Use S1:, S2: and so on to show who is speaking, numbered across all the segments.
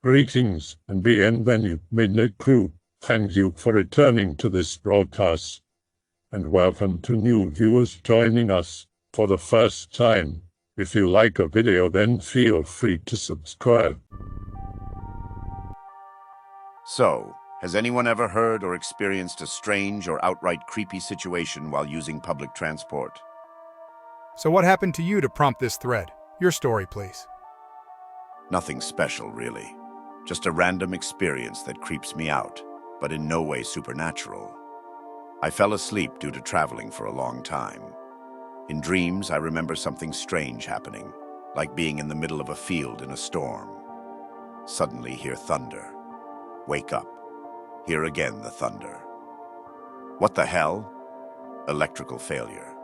S1: Greetings and bienvenue, Midnight Crew. Thank you for returning to this broadcast. And welcome to new viewers joining us for the first time. If you like a video, then feel free to subscribe.
S2: So, has anyone ever heard or experienced a strange or outright creepy situation while using public transport?
S3: So what happened to you to prompt this thread? Your story, please.
S2: Nothing special, really. Just a random experience that creeps me out, but in no way supernatural. I fell asleep due to traveling for a long time. In dreams, I remember something strange happening, like being in the middle of a field in a storm. Suddenly hear thunder. Wake up. Hear again the thunder. What the hell? Electrical failure.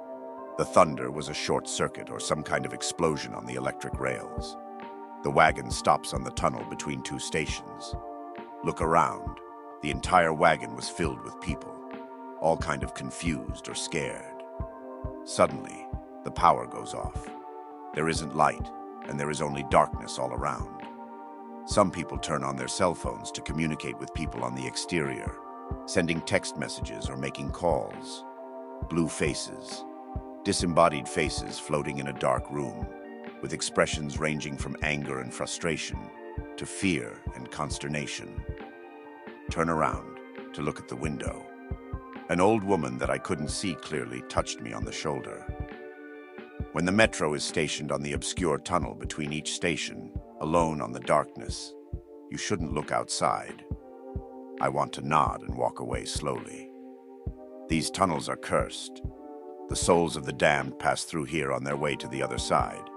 S2: The thunder was a short circuit or some kind of explosion on the electric rails. The wagon stops on the tunnel between two stations. Look around. The entire wagon was filled with people, all kind of confused or scared. Suddenly, the power goes off. There isn't light, and there is only darkness all around. Some people turn on their cell phones to communicate with people on the exterior, sending text messages or making calls. Blue faces, disembodied faces floating in a dark room, with expressions ranging from anger and frustration to fear and consternation. Turn around to look at the window. An old woman that I couldn't see clearly touched me on the shoulder. When the metro is stationed on the obscure tunnel between each station, alone on the darkness, you shouldn't look outside. I want to nod and walk away slowly. These tunnels are cursed. The souls of the damned pass through here on their way to the other side.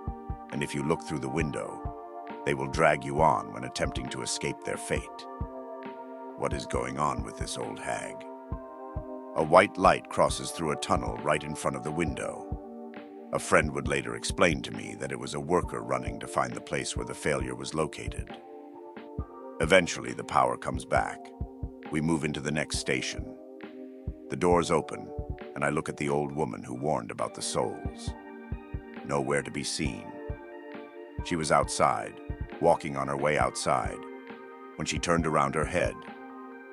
S2: And if you look through the window, they will drag you on when attempting to escape their fate. What is going on with this old hag? A white light crosses through a tunnel right in front of the window. A friend would later explain to me that it was a worker running to find the place where the failure was located. Eventually, the power comes back. We move into the next station. The doors open, and I look at the old woman who warned about the souls. Nowhere to be seen. She was outside, walking on her way outside, when she turned around her head,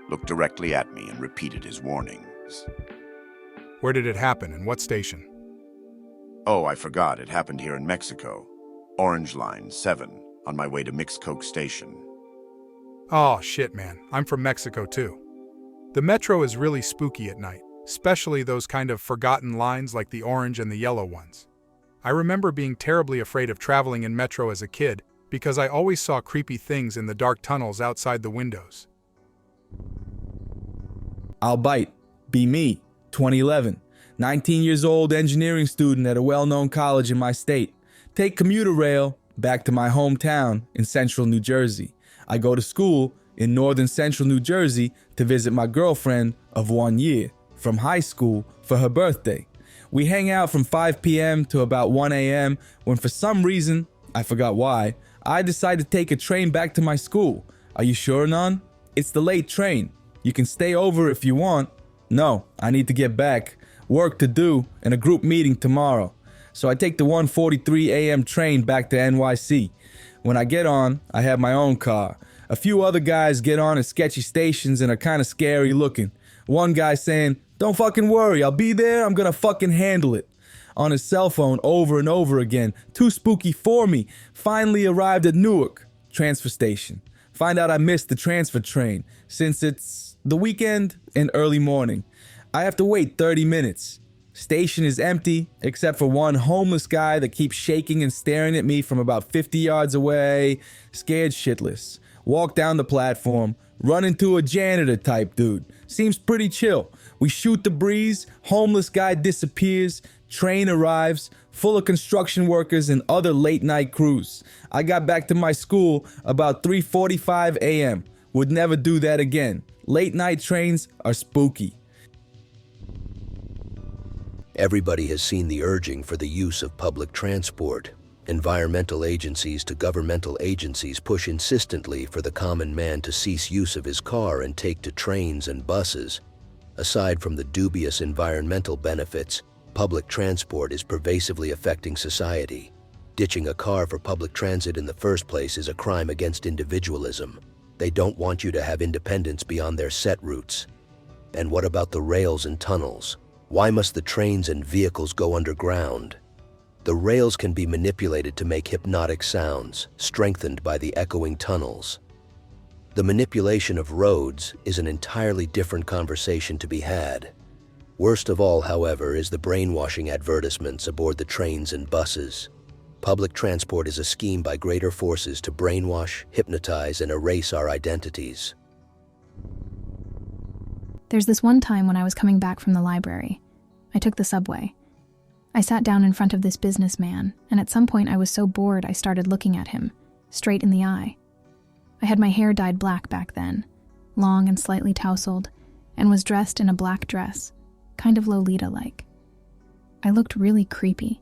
S2: looked directly at me and repeated his warnings.
S3: Where did it happen and what station?
S2: Oh, I forgot, it happened here in Mexico. Orange Line 7, on my way to Mixcoke Station.
S3: Oh, shit, man. I'm from Mexico, too. The metro is really spooky at night, especially those kind of forgotten lines like the orange and the yellow ones. I remember being terribly afraid of traveling in metro as a kid because I always saw creepy things in the dark tunnels outside the windows.
S4: I'll bite. Be me. 2011. 19 years old engineering student at a well-known college in my state. Take commuter rail back to my hometown in central New Jersey. I go to school in northern central New Jersey to visit my girlfriend of 1 year from high school for her birthday. We hang out from 5 p.m. to about 1 a.m. when for some reason, I forgot why, I decide to take a train back to my school. Are you sure, Nun? It's the late train. You can stay over if you want. No, I need to get back. Work to do and a group meeting tomorrow. So I take the 1:43 a.m. train back to NYC. When I get on, I have my own car. A few other guys get on at sketchy stations and are kind of scary looking. One guy saying, "Don't fucking worry, I'll be there, I'm gonna fucking handle it." On his cell phone over and over again. Too spooky for me. Finally arrived at Newark transfer station. Find out I missed the transfer train since it's the weekend and early morning. I have to wait 30 minutes. Station is empty except for one homeless guy that keeps shaking and staring at me from about 50 yards away, scared shitless. Walk down the platform, run into a janitor type dude. Seems pretty chill. We shoot the breeze, homeless guy disappears, train arrives, full of construction workers and other late night crews. I got back to my school about 3:45 a.m. Would never do that again. Late night trains are spooky.
S5: Everybody has seen the urging for the use of public transport. Environmental agencies to governmental agencies push insistently for the common man to cease use of his car and take to trains and buses. Aside from the dubious environmental benefits, public transport is pervasively affecting society. Ditching a car for public transit in the first place is a crime against individualism. They don't want you to have independence beyond their set routes. And what about the rails and tunnels? Why must the trains and vehicles go underground? The rails can be manipulated to make hypnotic sounds, strengthened by the echoing tunnels. The manipulation of roads is an entirely different conversation to be had. Worst of all, however, is the brainwashing advertisements aboard the trains and buses. Public transport is a scheme by greater forces to brainwash, hypnotize, and erase our identities.
S6: There's this one time when I was coming back from the library. I took the subway. I sat down in front of this businessman, and at some point I was so bored I started looking at him, straight in the eye. I had my hair dyed black back then, long and slightly tousled, and was dressed in a black dress, kind of Lolita-like. I looked really creepy.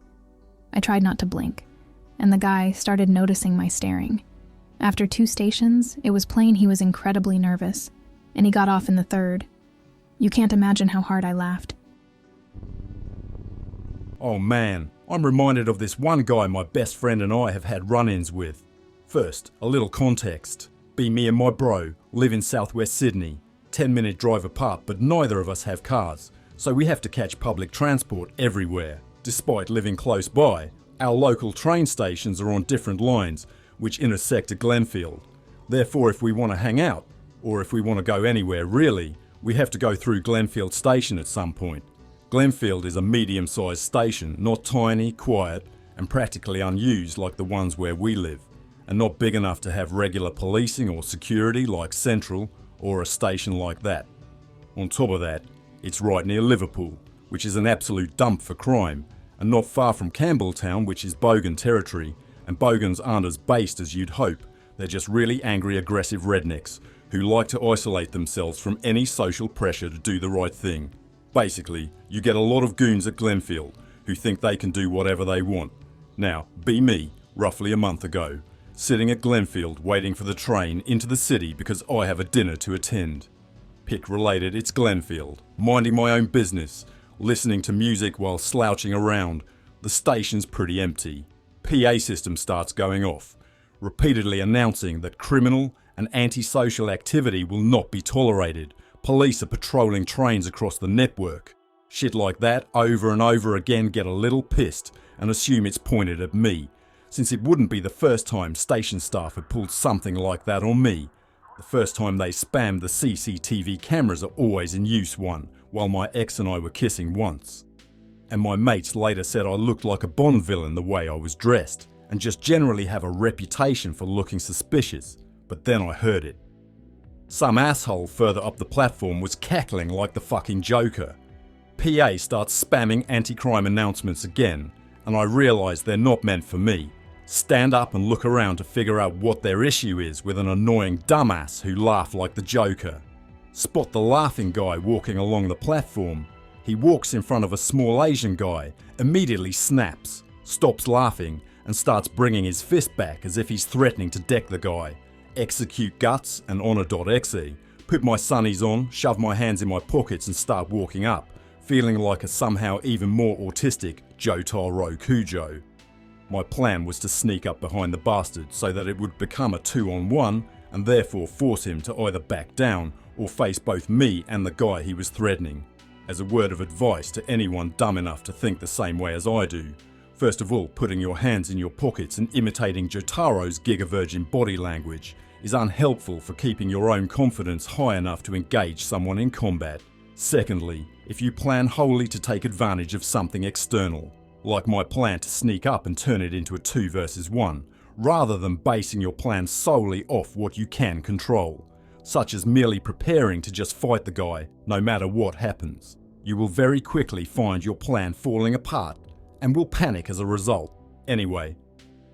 S6: I tried not to blink, and the guy started noticing my staring. After 2 stations, it was plain he was incredibly nervous, and he got off in the 3rd. You can't imagine how hard I laughed.
S7: Oh man, I'm reminded of this one guy my best friend and I have had run-ins with. First, a little context. Be me and my bro live in southwest Sydney, 10-minute drive apart, but neither of us have cars, so we have to catch public transport everywhere. Despite living close by, our local train stations are on different lines, which intersect at Glenfield. Therefore, if we want to hang out, or if we want to go anywhere really, we have to go through Glenfield Station at some point. Glenfield is a medium-sized station, not tiny, quiet, and practically unused like the ones where we live, and not big enough to have regular policing or security like Central or a station like that. On top of that, it's right near Liverpool, which is an absolute dump for crime, and not far from Campbelltown, which is Bogan territory, and Bogans aren't as based as you'd hope. They're just really angry, aggressive rednecks who like to isolate themselves from any social pressure to do the right thing. Basically, you get a lot of goons at Glenfield who think they can do whatever they want. Now, be me, roughly a month ago, sitting at Glenfield waiting for the train into the city because I have a dinner to attend. Pick related, it's Glenfield, minding my own business, listening to music while slouching around. The station's pretty empty. PA system starts going off, repeatedly announcing that criminal and antisocial activity will not be tolerated. Police are patrolling trains across the network. Shit like that over and over again get a little pissed and assume it's pointed at me, since it wouldn't be the first time station staff had pulled something like that on me. The first time they spammed the CCTV cameras are always in use one, while my ex and I were kissing once. And my mates later said I looked like a Bond villain the way I was dressed, and just generally have a reputation for looking suspicious, but then I heard it. Some asshole further up the platform was cackling like the fucking Joker. PA starts spamming anti-crime announcements again, and I realise they're not meant for me. Stand up and look around to figure out what their issue is with an annoying dumbass who laugh like the Joker. Spot the laughing guy walking along the platform. He walks in front of a small Asian guy, immediately snaps, stops laughing, and starts bringing his fist back as if he's threatening to deck the guy. Execute guts and honor.exe. Put my sunnies on, shove my hands in my pockets and start walking up, feeling like a somehow even more autistic Jotaro Kujo. My plan was to sneak up behind the bastard so that it would become a 2-on-1 and therefore force him to either back down or face both me and the guy he was threatening. As a word of advice to anyone dumb enough to think the same way as I do, first of all, putting your hands in your pockets and imitating Jotaro's gigavirgin body language is unhelpful for keeping your own confidence high enough to engage someone in combat. Secondly, if you plan wholly to take advantage of something external, like my plan to sneak up and turn it into a 2 versus 1, rather than basing your plan solely off what you can control, such as merely preparing to just fight the guy no matter what happens, you will very quickly find your plan falling apart and will panic as a result. Anyway,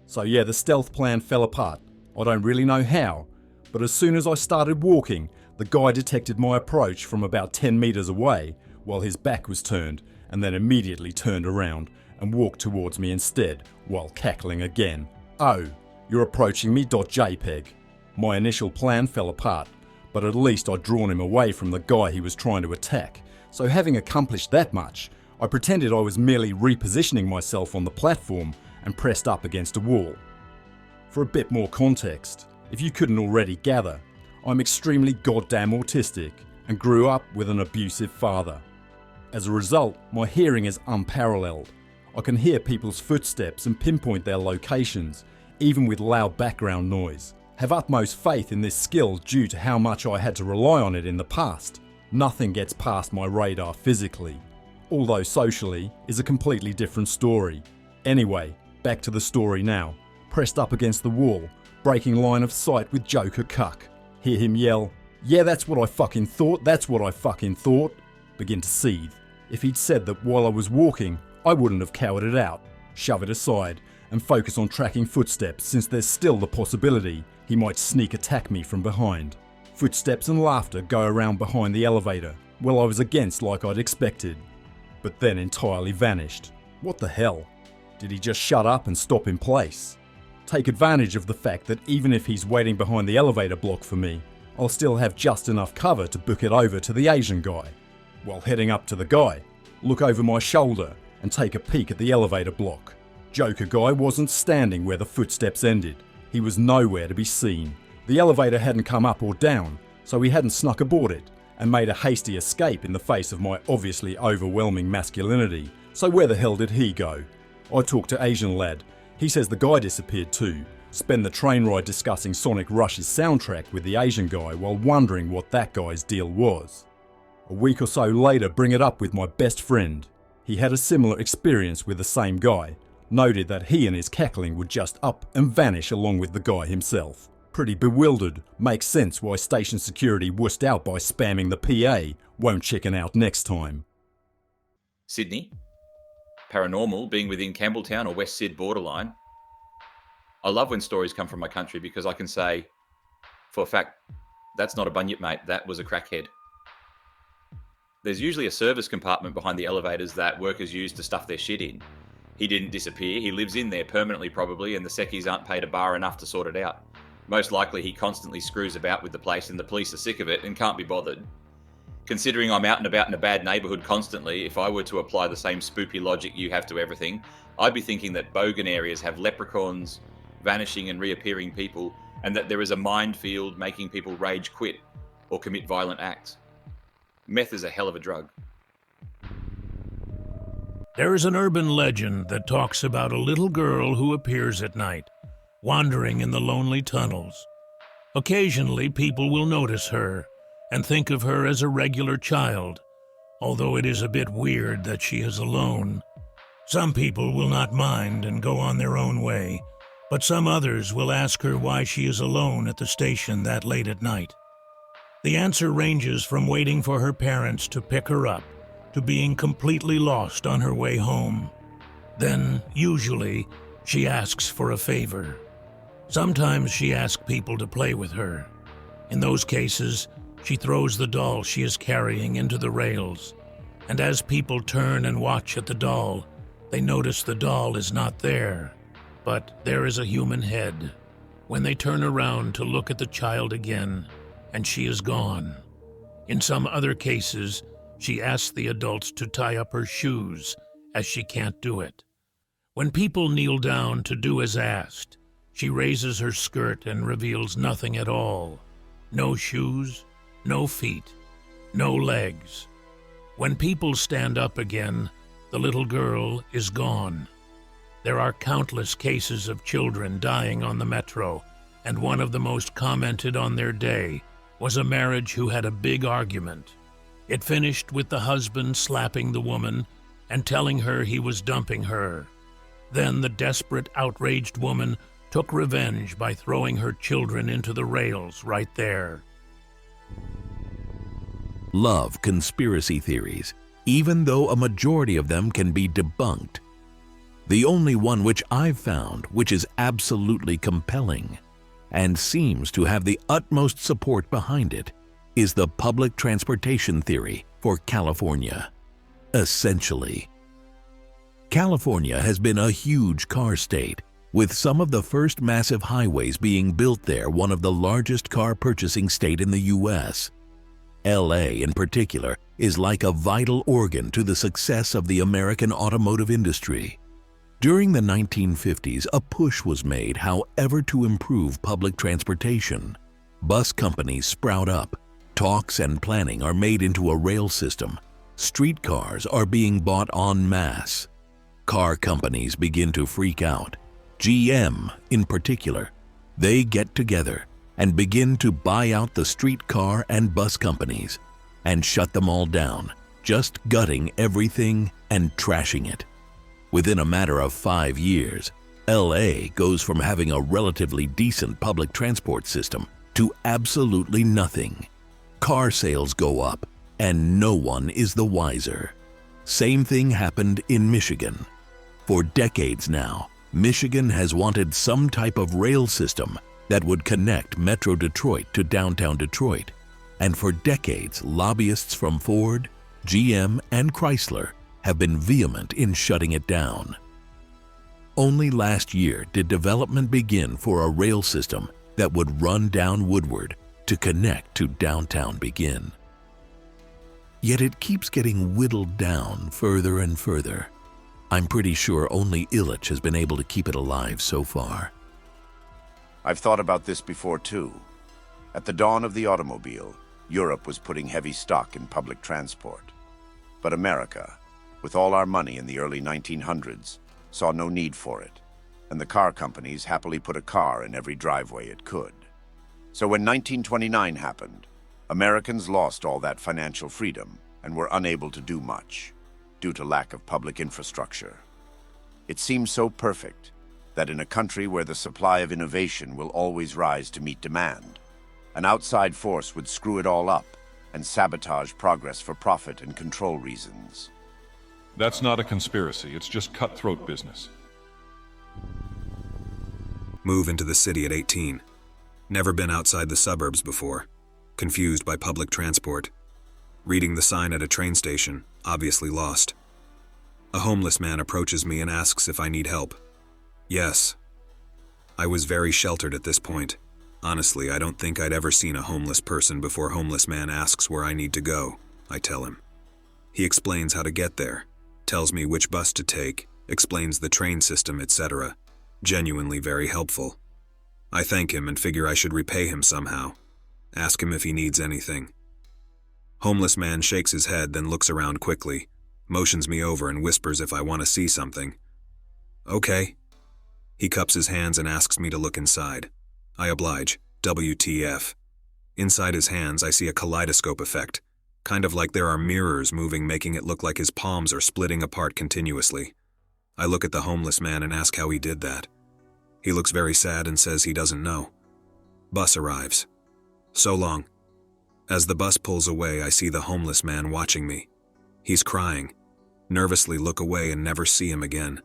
S7: so yeah, the stealth plan fell apart. I don't really know how, but as soon as I started walking, the guy detected my approach from about 10 meters away while his back was turned, and then immediately turned around and walked towards me instead while cackling again. Oh, you're approaching me .jpg. My initial plan fell apart, but at least I'd drawn him away from the guy he was trying to attack, so having accomplished that much, I pretended I was merely repositioning myself on the platform and pressed up against a wall. For a bit more context, if you couldn't already gather, I'm extremely goddamn autistic and grew up with an abusive father. As a result, my hearing is unparalleled. I can hear people's footsteps and pinpoint their locations, even with loud background noise. Have utmost faith in this skill due to how much I had to rely on it in the past. Nothing gets past my radar physically, although socially is a completely different story. Anyway, back to the story now. Pressed up against the wall, breaking line of sight with Joker cuck. Hear him yell, "Yeah, that's what I fucking thought, that's what I fucking thought." Begin to seethe. If he'd said that while I was walking, I wouldn't have cowered it out, shove it aside, and focus on tracking footsteps, since there's still the possibility he might sneak attack me from behind. Footsteps and laughter go around behind the elevator, well I was against like I'd expected, but then entirely vanished. What the hell? Did he just shut up and stop in place? Take advantage of the fact that even if he's waiting behind the elevator block for me, I'll still have just enough cover to book it over to the Asian guy. While heading up to the guy, look over my shoulder and take a peek at the elevator block. Joker guy wasn't standing where the footsteps ended. He was nowhere to be seen. The elevator hadn't come up or down, so he hadn't snuck aboard it and made a hasty escape in the face of my obviously overwhelming masculinity. So where the hell did he go? I talked to Asian lad. He says the guy disappeared too. Spend the train ride discussing Sonic Rush's soundtrack with the Asian guy while wondering what that guy's deal was. A week or so later, bring it up with my best friend. He had a similar experience with the same guy. Noted that he and his cackling would just up and vanish along with the guy himself. Pretty bewildered. Makes sense why station security wussed out by spamming the PA. Won't chicken out next time.
S8: Sydney. Paranormal, being within Campbelltown or West Syd borderline. I love when stories come from my country because I can say, for a fact, that's not a bunyip, mate, that was a crackhead. There's usually a service compartment behind the elevators that workers use to stuff their shit in. He didn't disappear, he lives in there permanently probably, and the secchies aren't paid a bar enough to sort it out. Most likely he constantly screws about with the place and the police are sick of it and can't be bothered. Considering I'm out and about in a bad neighbourhood constantly, if I were to apply the same spoopy logic you have to everything, I'd be thinking that bogan areas have leprechauns, vanishing and reappearing people, and that there is a minefield making people rage quit or commit violent acts. Meth is a hell of a drug.
S9: There is an urban legend that talks about a little girl who appears at night, wandering in the lonely tunnels. Occasionally, people will notice her and think of her as a regular child, although it is a bit weird that she is alone. Some people will not mind and go on their own way, but some others will ask her why she is alone at the station that late at night. The answer ranges from waiting for her parents to pick her up to being completely lost on her way home. Then, usually, she asks for a favor. Sometimes she asks people to play with her. In those cases, she throws the doll she is carrying into the rails, and as people turn and watch at the doll, they notice the doll is not there, but there is a human head. When they turn around to look at the child again, and she is gone. In some other cases, she asks the adults to tie up her shoes, as she can't do it. When people kneel down to do as asked, she raises her skirt and reveals nothing at all. No shoes, no feet, no legs. When people stand up again, the little girl is gone. There are countless cases of children dying on the metro, and one of the most commented on their day was a marriage who had a big argument. It finished with the husband slapping the woman and telling her he was dumping her. Then the desperate, outraged woman took revenge by throwing her children into the rails right there.
S10: Love conspiracy theories, even though a majority of them can be debunked. The only one which I've found which is absolutely compelling and seems to have the utmost support behind it is the public transportation theory for California. Essentially, California has been a huge car state, with some of the first massive highways being built there, one of the largest car purchasing state in the US. LA in particular is like a vital organ to the success of the American automotive industry. During the 1950s, a push was made, however, to improve public transportation. Bus companies sprout up. Talks and planning are made into a rail system. Streetcars are being bought en masse. Car companies begin to freak out. GM, in particular, they get together and begin to buy out the streetcar and bus companies and shut them all down, just gutting everything and trashing it. Within a matter of 5 years, LA goes from having a relatively decent public transport system to absolutely nothing. Car sales go up, and no one is the wiser. Same thing happened in Michigan. For decades now, Michigan has wanted some type of rail system that would connect Metro Detroit to downtown Detroit. And for decades, lobbyists from Ford, GM, and Chrysler have been vehement in shutting it down. Only last year did development begin for a rail system that would run down Woodward to connect to downtown begin. Yet it keeps getting whittled down further and further. I'm pretty sure only Illich has been able to keep it alive so far.
S2: I've thought about this before too. At the dawn of the automobile, Europe was putting heavy stock in public transport. But America, with all our money in the early 1900s, saw no need for it, and the car companies happily put a car in every driveway it could. So when 1929 happened, Americans lost all that financial freedom and were unable to do much, due to lack of public infrastructure. It seems so perfect that in a country where the supply of innovation will always rise to meet demand, an outside force would screw it all up and sabotage progress for profit and control reasons.
S11: That's not a conspiracy, it's just cutthroat business.
S12: Move into the city at 18. Never been outside the suburbs before. Confused by public transport. Reading the sign at a train station, obviously lost. A homeless man approaches me and asks if I need help. Yes. I was very sheltered at this point. Honestly, I don't think I'd ever seen a homeless person before homeless man asks where I need to go, I tell him. He explains how to get there, tells me which bus to take, explains the train system, etc. Genuinely very helpful. I thank him and figure I should repay him somehow. Ask him if he needs anything. Homeless man shakes his head, then looks around quickly, motions me over and whispers if I want to see something. Okay. He cups his hands and asks me to look inside. I oblige. WTF. Inside his hands, I see a kaleidoscope effect. Kind of like there are mirrors moving, making it look like his palms are splitting apart continuously. I look at the homeless man and ask how he did that. He looks very sad and says he doesn't know. Bus arrives. So long. As the bus pulls away, I see the homeless man watching me. He's crying. Nervously look away and never see him again.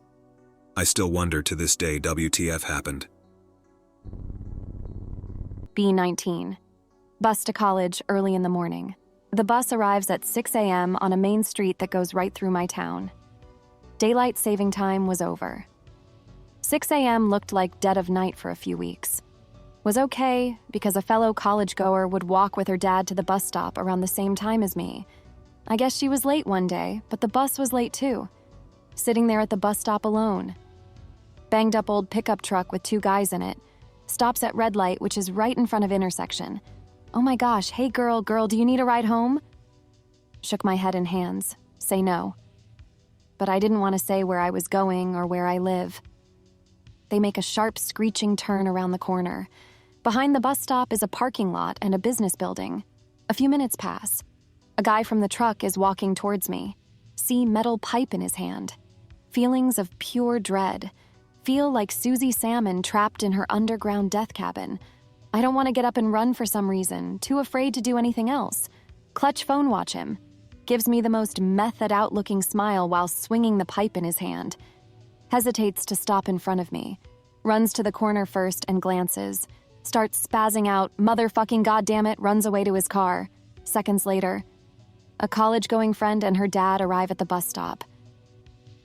S12: I still wonder to this day WTF happened.
S13: B19. Bus to college early in the morning. The bus arrives at 6 a.m. on a main street that goes right through my town. Daylight saving time was over. 6 a.m. looked like dead of night for a few weeks. Was okay because a fellow college-goer would walk with her dad to the bus stop around the same time as me. I guess she was late one day, but the bus was late too. Sitting there at the bus stop alone. Banged up old pickup truck with 2 guys in it. Stops at red light, which is right in front of intersection. Oh my gosh, hey girl, do you need a ride home? Shook my head and hands, say no. But I didn't want to say where I was going or where I live. They make a sharp screeching turn around the corner. Behind the bus stop is a parking lot and a business building. A few minutes pass. A guy from the truck is walking towards me. See metal pipe in his hand. Feelings of pure dread. Feel like Susie Salmon trapped in her underground death cabin. I don't want to get up and run for some reason, too afraid to do anything else. Clutch phone watch him. Gives me the most method-out-looking smile while swinging the pipe in his hand. Hesitates to stop in front of me. Runs to the corner first and glances. Starts spazzing out, motherfucking goddammit, runs away to his car. Seconds later, a college-going friend and her dad arrive at the bus stop.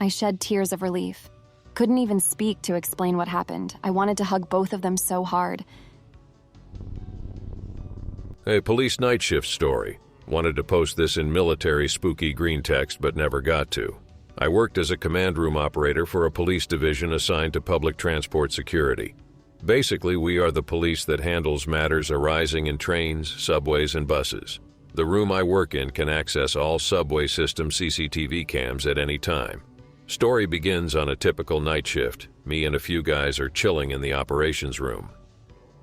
S13: I shed tears of relief. Couldn't even speak to explain what happened. I wanted to hug both of them so hard.
S14: A police night shift story. Wanted to post this in military spooky green text, but never got to. I worked as a command room operator for a police division assigned to public transport security. Basically, we are the police that handles matters arising in trains, subways, and buses. The room I work in can access all subway system CCTV cams at any time. Story begins on a typical night shift. Me and a few guys are chilling in the operations room.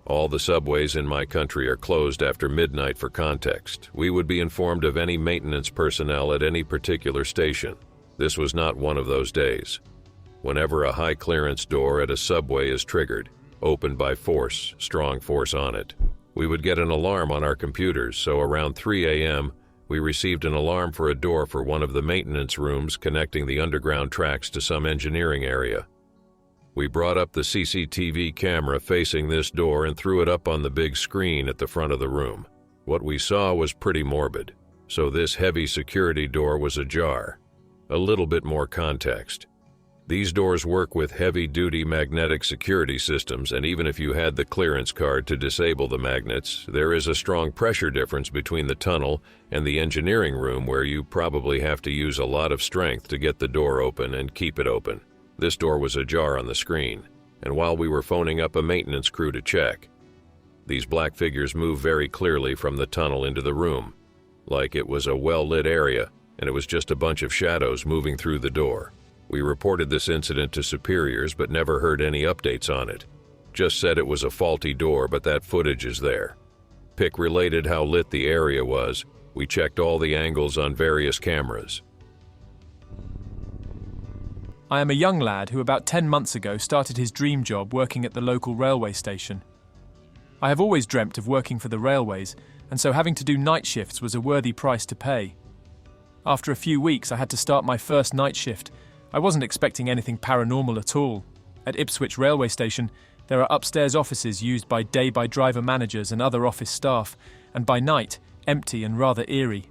S14: All the subways in my country are closed after midnight for context. We would be informed of any maintenance personnel at any particular station. This was not one of those days. Whenever a high clearance door at a subway is triggered, opened by force, strong force on it, we would get an alarm on our computers, so around 3 a.m., we received an alarm for a door for one of the maintenance rooms connecting the underground tracks to some engineering area. We brought up the CCTV camera facing this door and threw it up on the big screen at the front of the room. What we saw was pretty morbid, so this heavy security door was ajar. A little bit more context. These doors work with heavy-duty magnetic security systems, and even if you had the clearance card to disable the magnets, there is a strong pressure difference between the tunnel and the engineering room where you probably have to use a lot of strength to get the door open and keep it open. This door was ajar on the screen, and while we were phoning up a maintenance crew to check, these black figures moved very clearly from the tunnel into the room, like it was a well-lit area, and it was just a bunch of shadows moving through the door. We reported this incident to superiors but never heard any updates on it. Just said it was a faulty door, but that footage is there. PIC related how lit the area was. We checked all the angles on various cameras.
S15: I am a young lad who about 10 months ago started his dream job working at the local railway station. I have always dreamt of working for the railways, and so having to do night shifts was a worthy price to pay. After a few weeks, I had to start my first night shift. I wasn't expecting anything paranormal at all. At Ipswich railway station, there are upstairs offices used by day by driver managers and other office staff, and by night, empty and rather eerie.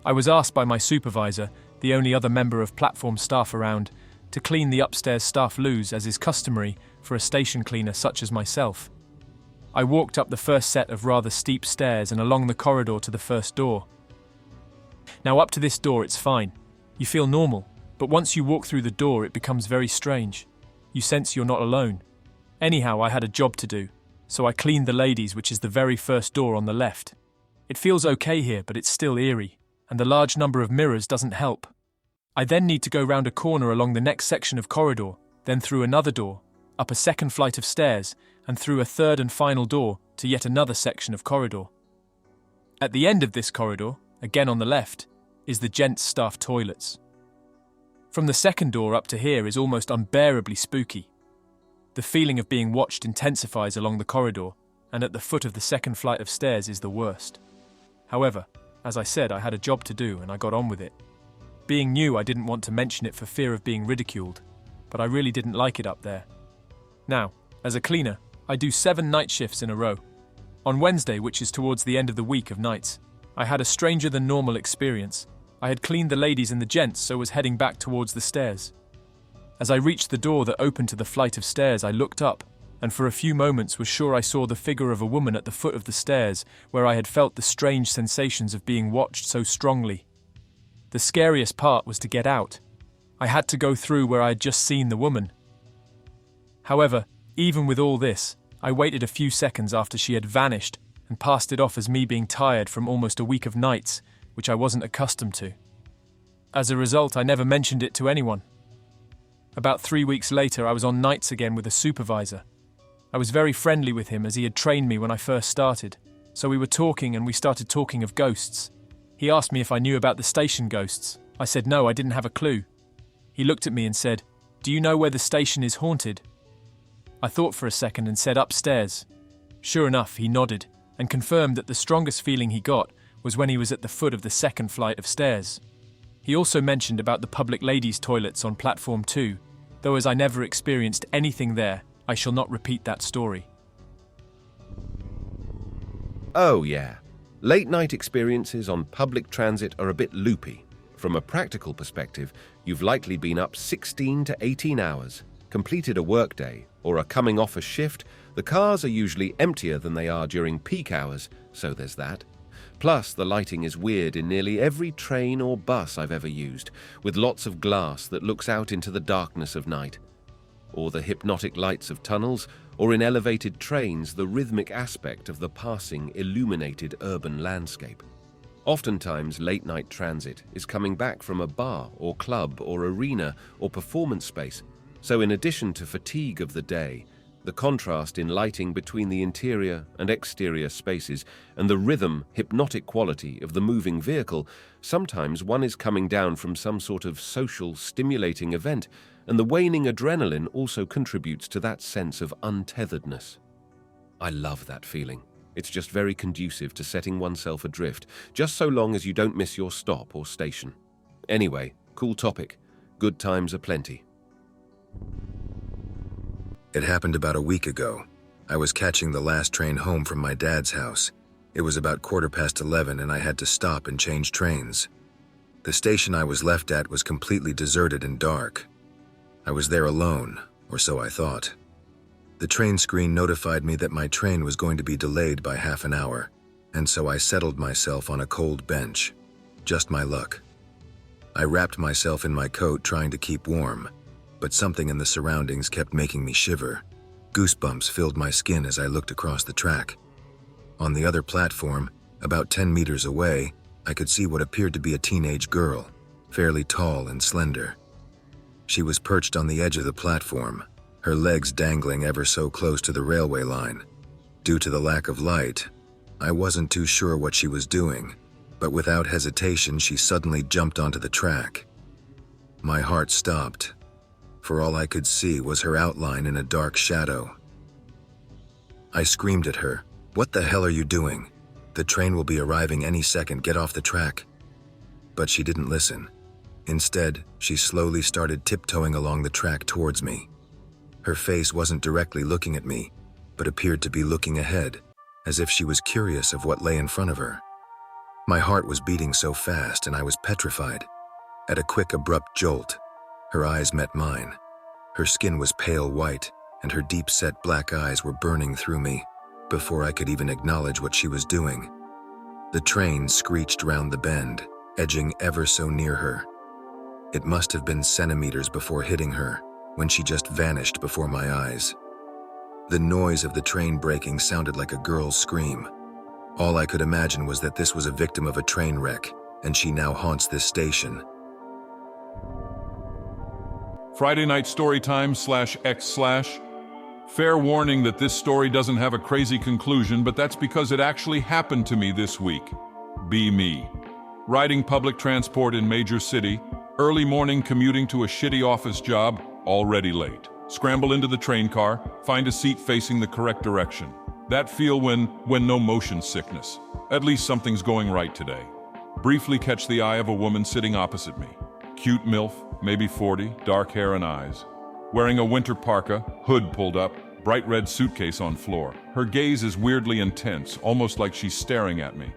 S15: I was asked by my supervisor, the only other member of platform staff around, to clean the upstairs staff loos as is customary for a station cleaner such as myself. I walked up the first set of rather steep stairs and along the corridor to the first door. Now up to this door it's fine. You feel normal. But once you walk through the door, it becomes very strange. You sense you're not alone. Anyhow, I had a job to do, so I cleaned the ladies, which is the very first door on the left. It feels okay here, but it's still eerie, and the large number of mirrors doesn't help. I then need to go round a corner along the next section of corridor, then through another door, up a second flight of stairs, and through a third and final door to yet another section of corridor. At the end of this corridor, again on the left, is the gents' staff toilets. From the second door up to here is almost unbearably spooky. The feeling of being watched intensifies along the corridor, and at the foot of the second flight of stairs is the worst. However, as I said, I had a job to do and I got on with it. Being new, I didn't want to mention it for fear of being ridiculed, but I really didn't like it up there. Now, as a cleaner, I do 7 night shifts in a row. On Wednesday, which is towards the end of the week of nights, I had a stranger than normal experience. I had cleaned the ladies and the gents, so was heading back towards the stairs. As I reached the door that opened to the flight of stairs, I looked up, and for a few moments was sure I saw the figure of a woman at the foot of the stairs, where I had felt the strange sensations of being watched so strongly. The scariest part was to get out. I had to go through where I had just seen the woman. However, even with all this, I waited a few seconds after she had vanished and passed it off as me being tired from almost a week of nights, which I wasn't accustomed to. As a result, I never mentioned it to anyone. About 3 weeks later, I was on nights again with a supervisor. I was very friendly with him as he had trained me when I first started, so we were talking and we started talking of ghosts. He asked me if I knew about the station ghosts. I said no, I didn't have a clue. He looked at me and said, "Do you know where the station is haunted?" I thought for a second and said upstairs. Sure enough, he nodded and confirmed that the strongest feeling he got was when he was at the foot of the second flight of stairs. He also mentioned about the public ladies' toilets on platform 2, though as I never experienced anything there, I shall not repeat that story.
S16: Oh yeah, late night experiences on public transit are a bit loopy. From a practical perspective, you've likely been up 16 to 18 hours, completed a workday, or are coming off a shift. The cars are usually emptier than they are during peak hours, so there's that. Plus, the lighting is weird in nearly every train or bus I've ever used, with lots of glass that looks out into the darkness of night. Or the hypnotic lights of tunnels, or in elevated trains, the rhythmic aspect of the passing, illuminated urban landscape. Oftentimes, late-night transit is coming back from a bar or club or arena or performance space, so in addition to fatigue of the day, the contrast in lighting between the interior and exterior spaces and the rhythm, hypnotic quality of the moving vehicle, sometimes one is coming down from some sort of social, stimulating event, and the waning adrenaline also contributes to that sense of untetheredness. I love that feeling. It's just very conducive to setting oneself adrift, just so long as you don't miss your stop or station. Anyway, cool topic. Good times aplenty.
S17: It happened about a week ago. I was catching the last train home from my dad's house. It was about 11:15 and I had to stop and change trains. The station I was left at was completely deserted and dark. I was there alone, or so I thought. The train screen notified me that my train was going to be delayed by half an hour, and so I settled myself on a cold bench. Just my luck. I wrapped myself in my coat trying to keep warm, but something in the surroundings kept making me shiver. Goosebumps filled my skin as I looked across the track. On the other platform, about 10 meters away, I could see what appeared to be a teenage girl, fairly tall and slender. She was perched on the edge of the platform, her legs dangling ever so close to the railway line. Due to the lack of light, I wasn't too sure what she was doing, but without hesitation she suddenly jumped onto the track. My heart stopped, for all I could see was her outline in a dark shadow. I screamed at her, "What the hell are you doing? The train will be arriving any second, get off the track." But she didn't listen. Instead, she slowly started tiptoeing along the track towards me. Her face wasn't directly looking at me, but appeared to be looking ahead, as if she was curious of what lay in front of her. My heart was beating so fast and I was petrified. At a quick, abrupt jolt, her eyes met mine. Her skin was pale white, and her deep-set black eyes were burning through me before I could even acknowledge what she was doing. The train screeched round the bend, edging ever so near her. It must have been centimeters before hitting her, when she just vanished before my eyes. The noise of the train braking sounded like a girl's scream. All I could imagine was that this was a victim of a train wreck, and she now haunts this station.
S11: Friday night storytime /X/. Fair warning that this story doesn't have a crazy conclusion, but that's because it actually happened to me this week. Be me. Riding public transport in major city, early morning commuting to a shitty office job, already late. Scramble into the train car, find a seat facing the correct direction. That feel when no motion sickness. At least something's going right today. Briefly catch the eye of a woman sitting opposite me. Cute MILF, maybe 40, dark hair and eyes. Wearing a winter parka, hood pulled up, bright red suitcase on floor. Her gaze is weirdly intense, almost like she's staring at me.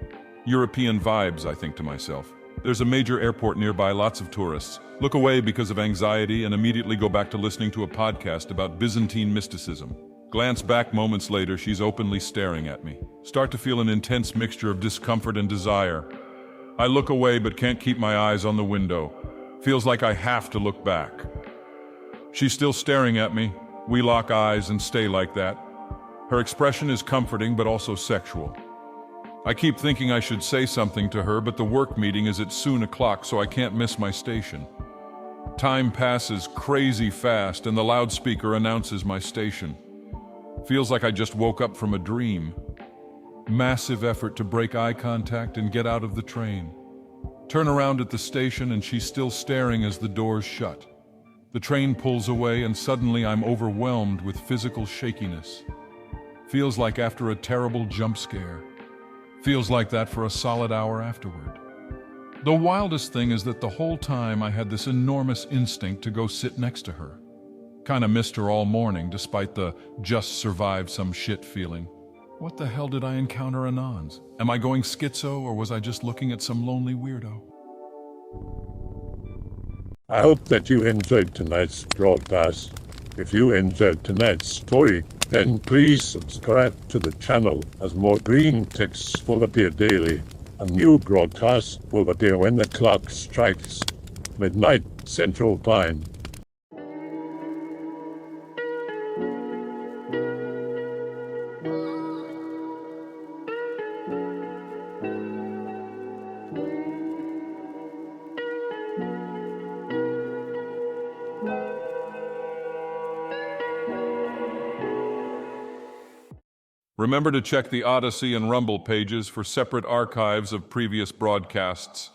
S11: European vibes, I think to myself. There's a major airport nearby, lots of tourists. Look away because of anxiety and immediately go back to listening to a podcast about Byzantine mysticism. Glance back moments later, she's openly staring at me. Start to feel an intense mixture of discomfort and desire. I look away but can't keep my eyes on the window. Feels like I have to look back. She's still staring at me. We lock eyes and stay like that. Her expression is comforting but also sexual. I keep thinking I should say something to her, but the work meeting is at soon o'clock, so I can't miss my station. Time passes crazy fast and the loudspeaker announces my station. Feels like I just woke up from a dream. Massive effort to break eye contact and get out of the train. Turn around at the station and she's still staring as the doors shut. The train pulls away and suddenly I'm overwhelmed with physical shakiness. Feels like after a terrible jump scare. Feels like that for a solid hour afterward. The wildest thing is that the whole time I had this enormous instinct to go sit next to her. Kinda missed her all morning despite the just survived some shit feeling. What the hell did I encounter anons? Am I going schizo or was I just looking at some lonely weirdo?
S1: I hope that you enjoyed tonight's broadcast. If you enjoyed tonight's story, then please subscribe to the channel as more green texts will appear daily. A new broadcast will appear when the clock strikes midnight Central Time.
S11: Remember to check the Odyssey and Rumble pages for separate archives of previous broadcasts.